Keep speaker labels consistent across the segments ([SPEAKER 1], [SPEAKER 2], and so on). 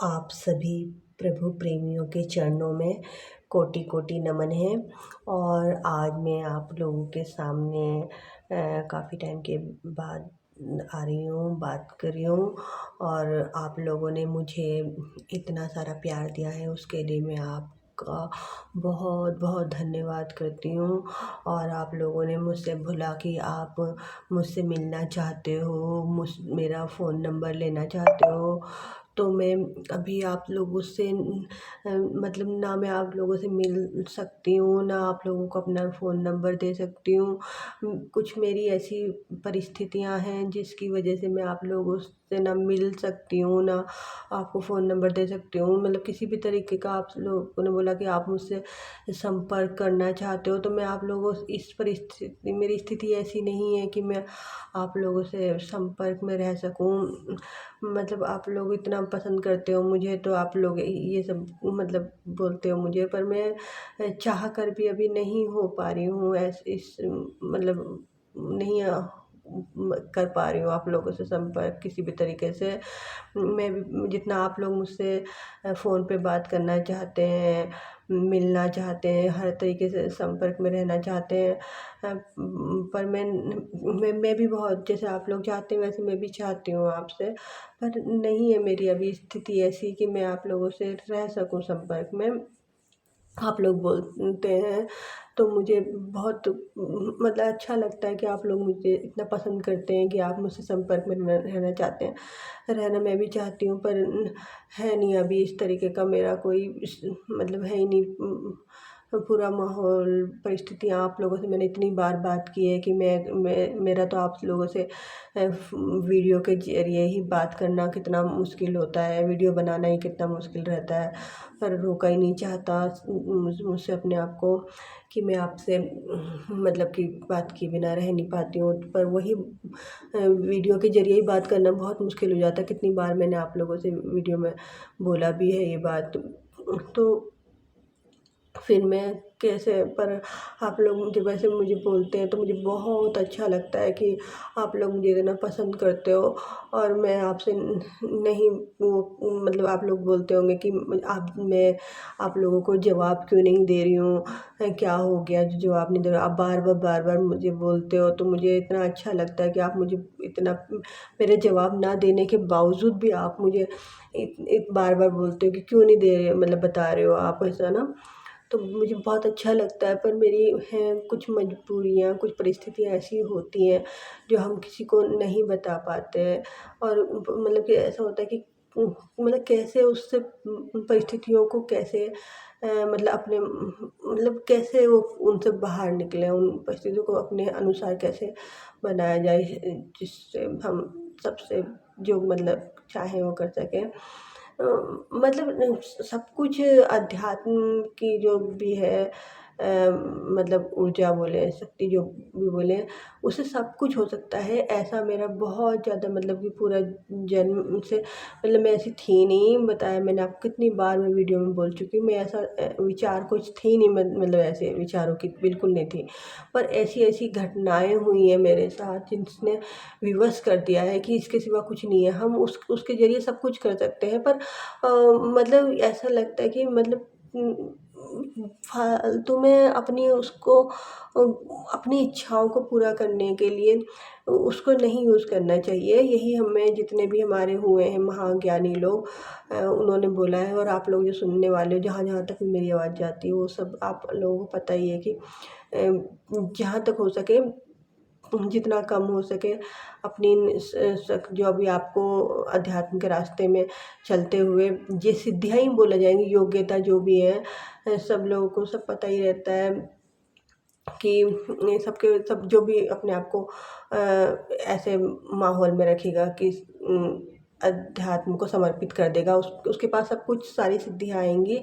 [SPEAKER 1] आप सभी प्रभु प्रेमियों के चरणों में कोटि कोटि नमन है। और आज मैं आप लोगों के सामने काफ़ी टाइम के बाद आ रही हूँ, बात कर रही हूँ। और आप लोगों ने मुझे इतना सारा प्यार दिया है, उसके लिए मैं आपका बहुत बहुत धन्यवाद करती हूँ। और आप लोगों ने मुझसे बोला कि आप मुझसे मिलना चाहते हो, मेरा फ़ोन नंबर लेना चाहते हो। तो मैं अभी आप लोगों से मतलब ना मैं आप लोगों से मिल सकती हूँ, ना आप लोगों को अपना फ़ोन नंबर दे सकती हूँ। कुछ मेरी ऐसी परिस्थितियाँ हैं जिसकी वजह से मैं आप लोगों से ना मिल सकती हूँ, ना आपको फ़ोन नंबर दे सकती हूँ। मतलब किसी भी तरीके का आप लोगों ने बोला कि आप मुझसे संपर्क करना चाहते हो, तो मैं आप लोगों इस परिस्थिति मेरी स्थिति ऐसी नहीं है कि मैं आप लोगों से संपर्क में रह सकूँ। मतलब आप लोग इतना पसंद करते हो मुझे, तो आप लोग ये सब मतलब बोलते हो मुझे, पर मैं चाह कर भी अभी नहीं हो पा रही हूँ इस मतलब नहीं कर पा रही हूँ आप लोगों से संपर्क किसी भी तरीके से। मैं भी जितना आप लोग मुझसे फ़ोन पे बात करना चाहते हैं, मिलना चाहते हैं, हर तरीके से संपर्क में रहना चाहते हैं, पर मैं भी बहुत जैसे आप लोग चाहते हैं वैसे मैं भी चाहती हूँ आपसे। पर नहीं है मेरी अभी स्थिति ऐसी कि मैं आप लोगों से रह सकूँ संपर्क में। आप लोग बोलते हैं तो मुझे बहुत मतलब अच्छा लगता है कि आप लोग मुझे इतना पसंद करते हैं कि आप मुझसे संपर्क में रहना चाहते हैं। रहना मैं भी चाहती हूँ, पर है नहीं अभी इस तरीके का मेरा कोई मतलब है ही नहीं। पूरा माहौल परिस्थितियाँ आप लोगों से मैंने इतनी बार बात की है कि मेरा तो आप लोगों से वीडियो के ज़रिए ही बात करना कितना मुश्किल होता है, वीडियो बनाना ही कितना मुश्किल रहता है। पर रोका ही नहीं चाहता मुझसे अपने आप को कि मैं आपसे मतलब कि बात किए बिना रह नहीं पाती हूँ। पर वही वीडियो के ज़रिए ही बात करना बहुत मुश्किल हो जाता है। कितनी बार मैंने आप लोगों से वीडियो में बोला भी है ये बात। तो फिर मैं कैसे, पर आप लोग मुझे वैसे मुझे बोलते हैं तो मुझे बहुत अच्छा लगता है कि आप लोग मुझे इतना पसंद करते हो। और मैं आपसे नहीं वो मतलब आप लोग बोलते होंगे कि मैं आप लोगों को जवाब क्यों नहीं दे रही हूँ, क्या हो गया जो जवाब नहीं दे रहे हो? आप बार बार मुझे बोलते हो, तो मुझे इतना अच्छा लगता है कि आप मुझे इतना मेरे जवाब ना देने के बावजूद भी आप मुझे बार बार बोलते हो कि क्यों नहीं दे रहे, मतलब बता रहे हो आप ऐसा ना। तो मुझे बहुत अच्छा लगता है, पर मेरी हैं कुछ मजबूरियाँ, कुछ परिस्थितियाँ ऐसी होती हैं जो हम किसी को नहीं बता पाते हैं। और मतलब कि ऐसा होता है कि मतलब कैसे उससे उन परिस्थितियों को कैसे मतलब अपने मतलब कैसे वो उनसे बाहर निकलें, उन परिस्थितियों को अपने अनुसार कैसे बनाया जाए जिससे हम सबसे जो मतलब चाहें वो कर सकें। मतलब सब कुछ अध्यात्म की जो भी है मतलब ऊर्जा बोले, शक्ति जो भी बोले, उससे सब कुछ हो सकता है। ऐसा मेरा बहुत ज़्यादा मतलब कि पूरा जन्म से मतलब मैं ऐसी थी नहीं, बताया मैंने आपको कितनी बार मैं वीडियो में बोल चुकी हूँ। मैं ऐसा विचार कुछ थी नहीं, मतलब ऐसे विचारों की बिल्कुल नहीं थी। पर ऐसी-ऐसी घटनाएँ हुई हैं मेरे साथ जिसने विवश कर दिया है कि इसके सिवा कुछ नहीं है। हम उसके ज़रिए सब कुछ कर सकते हैं, पर मतलब ऐसा लगता है कि मतलब फालतू में अपनी उसको अपनी इच्छाओं को पूरा करने के लिए उसको नहीं यूज़ करना चाहिए। यही हमें जितने भी हमारे हुए हैं महाज्ञानी लोग उन्होंने बोला है। और आप लोग जो सुनने वाले हो, जहाँ-जहाँ तक मेरी आवाज़ जाती है वो सब आप लोगों को पता ही है कि जहाँ तक हो सके जितना कम हो सके अपनी जो भी आपको अध्यात्म के रास्ते में चलते हुए ये सिद्धियाँ ही बोला जाएंगी, योग्यता जो भी है सब लोगों को सब पता ही रहता है कि ये सबके सब जो भी अपने आप को ऐसे माहौल में रखेगा कि अध्यात्म को समर्पित कर देगा, उसके पास सब कुछ सारी सिद्धियाँ आएँगी।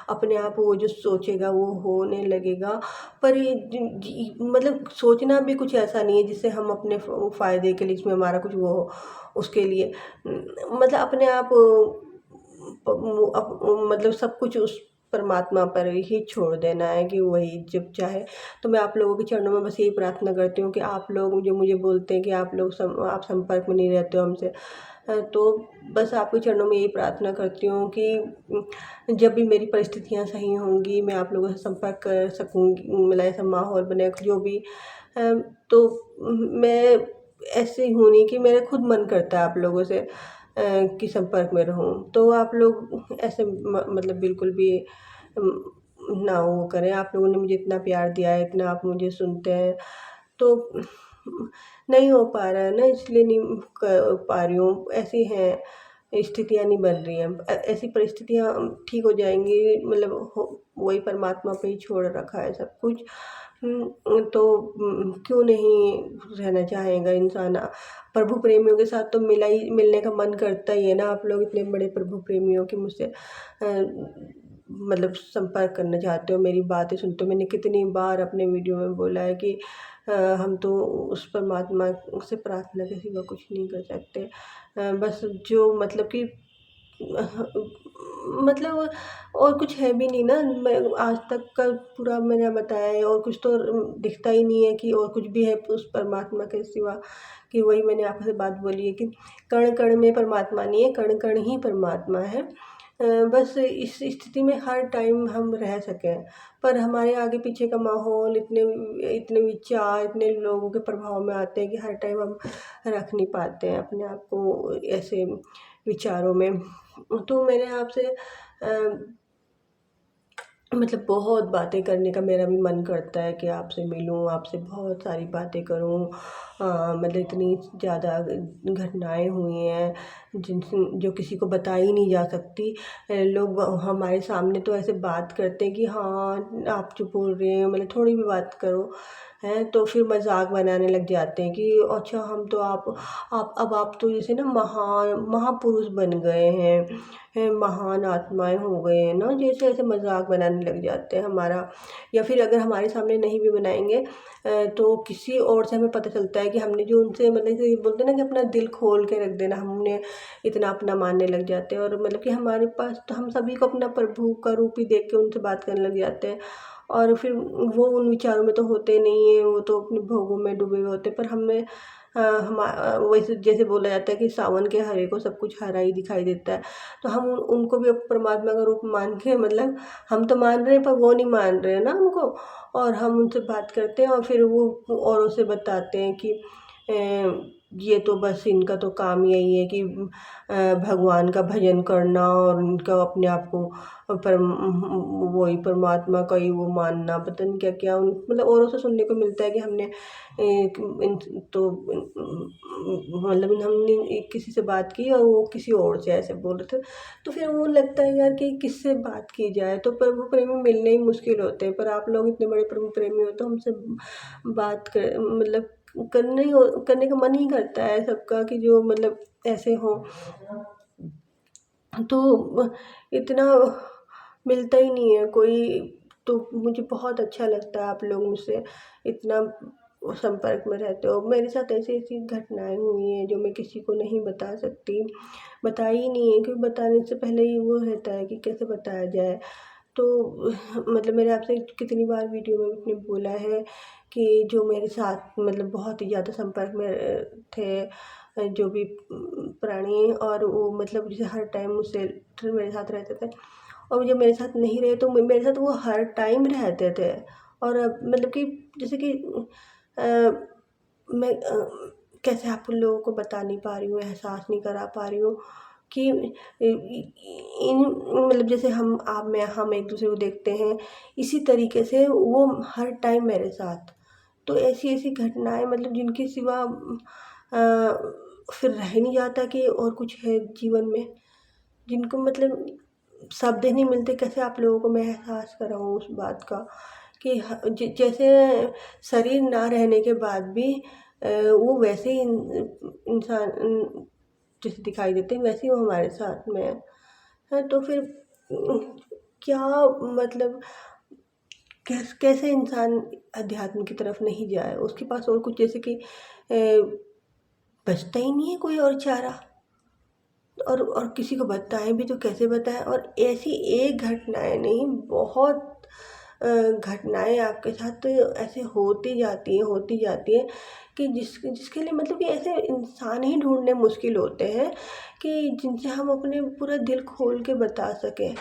[SPEAKER 1] अपने आप वो जो सोचेगा वो होने लगेगा। पर ये मतलब सोचना भी कुछ ऐसा नहीं है जिससे हम अपने फ़ायदे के लिए, इसमें हमारा कुछ वो हो उसके लिए मतलब अपने आप मतलब सब कुछ परमात्मा पर ही छोड़ देना है कि वही जब चाहे। तो मैं आप लोगों के चरणों में बस यही प्रार्थना करती हूँ कि आप लोग जो मुझे बोलते हैं कि आप लोग आप संपर्क में नहीं रहते हो हमसे, तो बस आपके चरणों में यही प्रार्थना करती हूँ कि जब भी मेरी परिस्थितियाँ सही होंगी मैं आप लोगों से संपर्क कर सकूँगी, मतलब ऐसा माहौल बने जो भी तो मैं ऐसे हूँ नहीं कि मेरा खुद मन करता है आप लोगों से कि संपर्क में रहूँ। तो आप लोग ऐसे मतलब बिल्कुल भी ना वो करें। आप लोगों ने मुझे इतना प्यार दिया है, इतना आप मुझे सुनते हैं, तो नहीं हो पा रहा है ना, इसलिए नहीं कर पा रही हूँ। ऐसी हैं स्थितियाँ, नहीं बन रही हैं। ऐसी परिस्थितियाँ ठीक हो जाएँगी, मतलब हो वही परमात्मा पे ही छोड़ रखा है सब कुछ। तो क्यों नहीं रहना चाहेगा इंसान। प्रभु प्रेमियों के साथ तो मिलने का मन करता ही है ना। आप लोग इतने बड़े प्रभु प्रेमियों की मुझसे मतलब संपर्क करना चाहते हो, मेरी बातें सुनते हो। मैंने कितनी बार अपने वीडियो में बोला है कि हम तो उस परमात्मा से प्रार्थना के सिवा कुछ नहीं कर सकते। बस जो मतलब कि मतलब और कुछ है भी नहीं ना। मैं आज तक का पूरा मैंने बताया है, और कुछ तो दिखता ही नहीं है कि और कुछ भी है उस परमात्मा के सिवा। कि वही मैंने आपसे बात बोली है कि कण कण में परमात्मा नहीं है, कण कण ही परमात्मा है। बस इस स्थिति में हर टाइम हम रह सकें, पर हमारे आगे पीछे का माहौल इतने इतने विचार इतने लोगों के प्रभाव में आते हैं कि हर टाइम हम रख नहीं पाते हैं अपने आप को ऐसे विचारों में। तो मैंने आपसे मतलब बहुत बातें करने का मेरा भी मन करता है कि आपसे मिलूं, आपसे बहुत सारी बातें करूं। मतलब इतनी ज़्यादा घटनाएं हुई हैं जिनसे जो किसी को बताई नहीं जा सकती। लोग हमारे सामने तो ऐसे बात करते हैं कि हाँ आप जो बोल रहे हैं, मतलब थोड़ी भी बात करो हैं तो फिर मजाक बनाने लग जाते हैं कि अच्छा हम तो आप अब आप तो जैसे ना महापुरुष बन गए हैं, महान आत्माएं हो गए हैं ना, जैसे ऐसे मजाक बनाने लग जाते हैं हमारा। या फिर अगर हमारे सामने नहीं भी बनाएंगे तो किसी और से हमें पता चलता है कि हमने जो उनसे मतलब जैसे बोलते हैं ना कि अपना दिल खोल के रख देना, हमने इतना अपना मानने लग जाते हैं। और मतलब कि हमारे पास तो हम सभी को अपना प्रभु का रूप ही देख के उनसे बात करने लग जाते हैं। और फिर वो उन विचारों में तो होते नहीं हैं, वो तो अपने भोगों में डूबे हुए होते हैं। पर हमें वैसे जैसे बोला जाता है कि सावन के हरे को सब कुछ हरा ही दिखाई देता है। तो हम उनको भी अब परमात्मा का रूप मान के, मतलब हम तो मान रहे हैं पर वो नहीं मान रहे हैं ना उनको। और हम उनसे बात करते हैं और फिर वो औरों से बताते हैं कि ये तो बस इनका तो काम यही है कि भगवान का भजन करना और उनका अपने आप को पर वही परमात्मा का ही वो मानना, पता नहीं क्या क्या मतलब औरों से सुनने को मिलता है कि हमने तो मतलब हमने किसी से बात की और वो किसी और से ऐसे बोल रहे थे। तो फिर वो लगता है यार कि किससे बात की जाए। तो प्रभु प्रेमी मिलने ही मुश्किल होते हैं, पर आप लोग इतने बड़े प्रभु प्रेमी हो तो हमसे बात कर मतलब करने का मन ही करता है सबका कि जो मतलब ऐसे हो। तो इतना मिलता ही नहीं है कोई। तो मुझे बहुत अच्छा लगता है आप लोग मुझसे इतना संपर्क में रहते हो। मेरे साथ ऐसी ऐसी घटनाएं हुई हैं जो मैं किसी को नहीं बता सकती, बताई ही नहीं है, क्योंकि बताने से पहले ही वो रहता है कि कैसे बताया जाए। तो मतलब मैंने आपसे कितनी बार वीडियो में अपने बोला है कि जो मेरे साथ मतलब बहुत ही ज़्यादा संपर्क में थे जो भी प्राणी, और वो मतलब जैसे हर टाइम मुझसे मेरे साथ रहते थे। और जब मेरे साथ नहीं रहे तो मेरे साथ वो हर टाइम रहते थे। और अब मतलब कि जैसे कि अ, मैं कैसे आप उन लोगों को बता नहीं पा रही हूँ, एहसास नहीं करा पा रही हूँ कि इन मतलब जैसे हम एक दूसरे को देखते हैं, इसी तरीके से वो हर टाइम मेरे साथ। तो ऐसी ऐसी घटनाएं मतलब जिनके सिवा फिर रह नहीं जाता कि और कुछ है जीवन में, जिनको मतलब शब्द ही नहीं मिलते कैसे आप लोगों को मैं एहसास कराऊँ उस बात का कि जैसे शरीर ना रहने के बाद भी वो वैसे ही इंसान जैसे दिखाई देते हैं, वैसे ही वो हमारे साथ में है। हाँ, तो फिर क्या मतलब कैसे इंसान अध्यात्म की तरफ नहीं जाए, उसके पास और कुछ जैसे कि बचता ही नहीं है कोई और चारा। और किसी को बताएं भी तो कैसे बताएं। और ऐसी एक घटनाएं नहीं, बहुत घटनाएं आपके साथ तो ऐसे होती जाती है कि जिसके लिए मतलब कि ऐसे इंसान ही ढूंढने मुश्किल होते हैं कि जिनसे हम अपने पूरा दिल खोल के बता सकें।